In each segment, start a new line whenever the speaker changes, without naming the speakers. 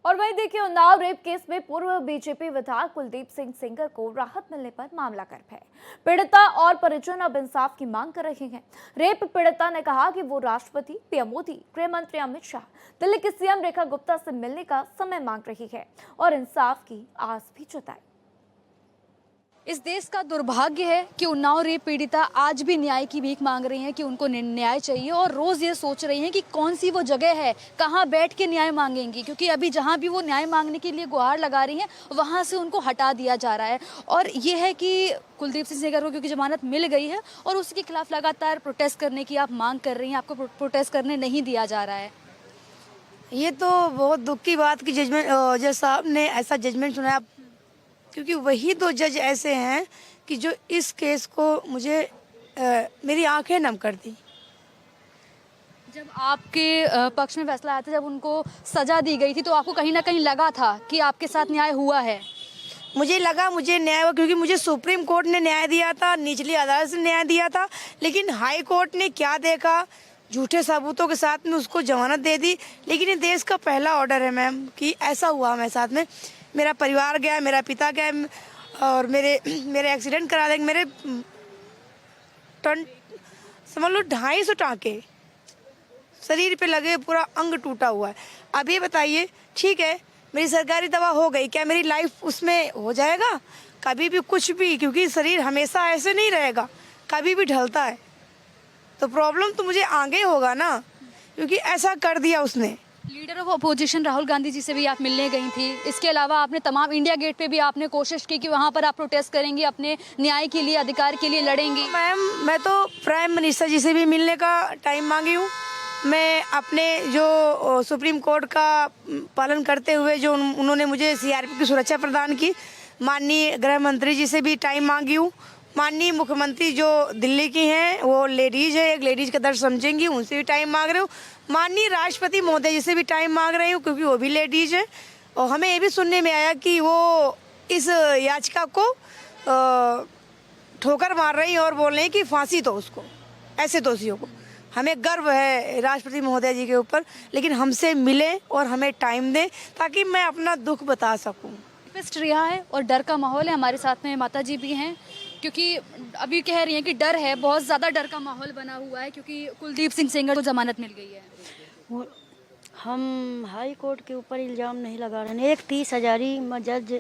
और वहीं देखिए उन्नाव रेप केस में पूर्व बीजेपी विधायक कुलदीप सिंह सेंगर को राहत मिलने पर मामला गर्भ है। पीड़िता और परिजन अब इंसाफ की मांग कर रहे हैं। रेप पीड़िता ने कहा कि वो राष्ट्रपति, पीएम मोदी, गृह मंत्री अमित शाह, दिल्ली की सीएम रेखा गुप्ता से मिलने का समय मांग रही है और इंसाफ की आस भी जताई।
इस देश का दुर्भाग्य है कि उन्नाव रेप पीड़िता आज भी न्याय की भीख मांग रही हैं कि उनको न्याय चाहिए और रोज ये सोच रही हैं कि कौन सी वो जगह है, कहाँ बैठ के न्याय मांगेंगी, क्योंकि अभी जहाँ भी वो न्याय मांगने के लिए गुहार लगा रही हैं वहाँ से उनको हटा दिया जा रहा है। और ये है कि कुलदीप सिंह सेंगर को क्योंकि जमानत मिल गई है और उसके खिलाफ लगातार प्रोटेस्ट करने की आप मांग कर रही हैं, आपको प्रोटेस्ट करने नहीं दिया जा रहा है।
ये तो बहुत दुख की बात कि जज साहब ने ऐसा जजमेंट सुनाया, क्योंकि वही दो जज ऐसे हैं कि जो इस केस को मुझे मेरी आंखें नम कर दी।
जब आपके पक्ष में फैसला आया था, जब उनको सजा दी गई थी, तो आपको कहीं ना कहीं लगा था कि आपके साथ न्याय हुआ है?
मुझे लगा मुझे न्याय हुआ, क्योंकि मुझे सुप्रीम कोर्ट ने न्याय दिया था, निचली अदालत से न्याय दिया था, लेकिन हाई कोर्ट ने क्या देखा, झूठे सबूतों के साथ में उसको जमानत दे दी। लेकिन ये देश का पहला ऑर्डर है मैम कि ऐसा हुआ हमारे साथ में, मेरा परिवार गया, मेरा पिता गया और मेरे एक्सीडेंट करा देंगे। मेरे समझ लो 250 टाँके शरीर पे लगे, पूरा अंग टूटा हुआ है। अब ये बताइए, ठीक है मेरी सरकारी दवा हो गई, क्या मेरी लाइफ उसमें हो जाएगा? कभी भी कुछ भी, क्योंकि शरीर हमेशा ऐसे नहीं रहेगा, कभी भी ढलता है। तो प्रॉब्लम तो मुझे आगे होगा ना, क्योंकि ऐसा कर दिया उसने।
Leader of opposition Rahul Gandhi ji से भी आप मिलने गई थी। इसके अलावा आपने तमाम इंडिया गेट पे भी आपने कोशिश की कि वहाँ पर आप प्रोटेस्ट करेंगी, अपने न्याय के लिए, अधिकार के लिए लड़ेंगी।
मैम मैं तो प्राइम मिनिस्टर जी से भी मिलने का टाइम मांगी हूँ। मैं अपने जो सुप्रीम कोर्ट का पालन करते हुए जो उन्होंने मुझे सीआरपी की सुरक्षा प्रदान की, माननीय गृह मंत्री जी से भी टाइम मांगी हूँ। माननीय मुख्यमंत्री जो दिल्ली की हैं, वो लेडीज है, एक लेडीज का दर्द समझेंगी, उनसे भी टाइम मांग रही हूँ। माननीय राष्ट्रपति महोदय जी से भी टाइम मांग रही हूँ, क्योंकि वो भी लेडीज है। और हमें ये भी सुनने में आया कि वो इस याचिका को ठोकर मार रही हैं और बोल रही हैं कि फांसी दो उसको, ऐसे दोषियों को। हमें गर्व है राष्ट्रपति महोदय जी के ऊपर, लेकिन हमसे मिले और हमें टाइम दें ताकि मैं अपना दुख बता सकूँ।
रेपिस्ट रिहा है और डर का माहौल है। हमारे साथ में माता जी भी हैं, क्योंकि अभी कह रही हैं कि डर है, बहुत ज़्यादा डर का माहौल बना हुआ है, क्योंकि कुलदीप सिंह सेंगर को जमानत मिल गई है।
हम हाई कोर्ट के ऊपर इल्ज़ाम नहीं लगा रहे हैं। एक 30 हजारी जज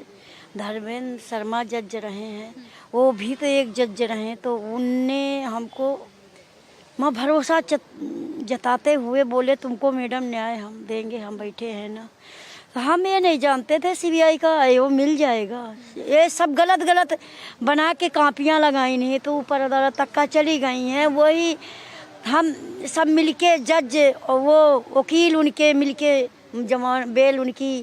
धर्मेंद्र शर्मा जज रहे हैं, वो भी तो एक जज रहे हैं, तो उनने हमको भरोसा जताते हुए बोले तुमको मैडम न्याय हम देंगे, हम बैठे हैं ना। हम ये नहीं जानते थे सीबीआई का वो मिल जाएगा। ये सब गलत बना के कापियाँ लगाई नहीं, तो ऊपर अदालत तक का चली गई हैं। वही हम सब मिलके जज और वो वकील उनके मिलके बेल उनकी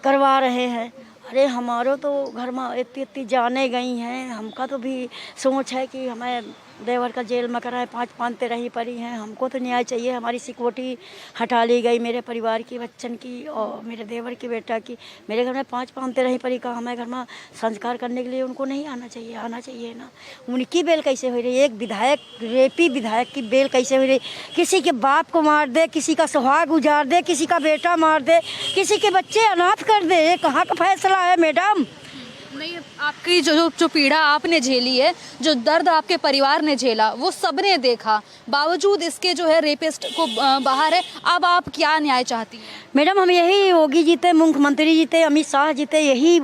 करवा रहे हैं। अरे हमारो तो घर में इतनी जाने गई हैं, हमका तो भी सोच है कि हमें देवर का जेल में कराए, 5 पांते रही पड़ी हैं। हमको तो न्याय चाहिए। हमारी सिक्योरिटी हटा ली गई, मेरे परिवार की, बच्चन की और मेरे देवर की बेटा की। मेरे घर में 5 पांते रही पड़ी, कहा हमें घर में संस्कार करने के लिए उनको नहीं आना चाहिए ना। उनकी बेल कैसे हो रही? एक विधायक, रेपी विधायक की बेल कैसे हो रही? किसी के बाप को मार दे, किसी का सुहाग उजाड़ दे, किसी का बेटा मार दे, किसी के बच्चे अनाथ कर दे। ये कहाँ का फैसला है मैडम?
नहीं, आपकी जो पीड़ा आपने झेली है, जो दर्द आपके परिवार ने झेला, वो सबने देखा। बावजूद इसके जो है रेपिस्ट को बाहर है। अब आप क्या न्याय चाहती हैं?
मैडम हम यही योगी जीते, मुख्यमंत्री जीते, अमित शाह जीते, यही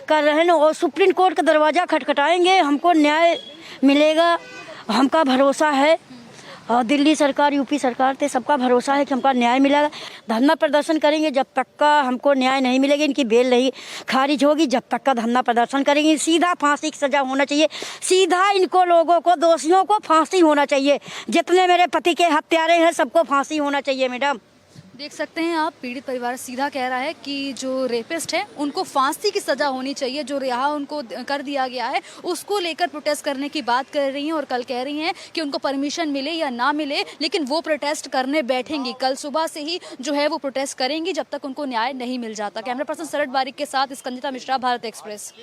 कर रहे हैं और सुप्रीम कोर्ट का दरवाज़ा खटखटाएंगे, हमको न्याय मिलेगा, हमका भरोसा है। और दिल्ली सरकार, यूपी सरकार पे सबका भरोसा है कि हमका न्याय मिलेगा। धरना प्रदर्शन करेंगे जब तक का हमको न्याय नहीं मिलेगा, इनकी बेल नहीं खारिज होगी, जब तक का धरना प्रदर्शन करेंगे। सीधा फांसी की सज़ा होना चाहिए, सीधा इनको लोगों को, दोषियों को फांसी होना चाहिए। जितने मेरे पति के हत्यारे हैं सबको फांसी होना चाहिए मैडम।
देख सकते हैं आप, पीड़ित परिवार सीधा कह रहा है कि जो रेपिस्ट है उनको फांसी की सज़ा होनी चाहिए। जो रिहा उनको कर दिया गया है उसको लेकर प्रोटेस्ट करने की बात कर रही हैं और कल कह रही हैं कि उनको परमिशन मिले या ना मिले, लेकिन वो प्रोटेस्ट करने बैठेंगी। कल सुबह से ही जो है वो प्रोटेस्ट करेंगी जब तक उनको न्याय नहीं मिल जाता। कैमरा पर्सन शरद बारिक के साथ स्कंदिता मिश्रा, भारत एक्सप्रेस।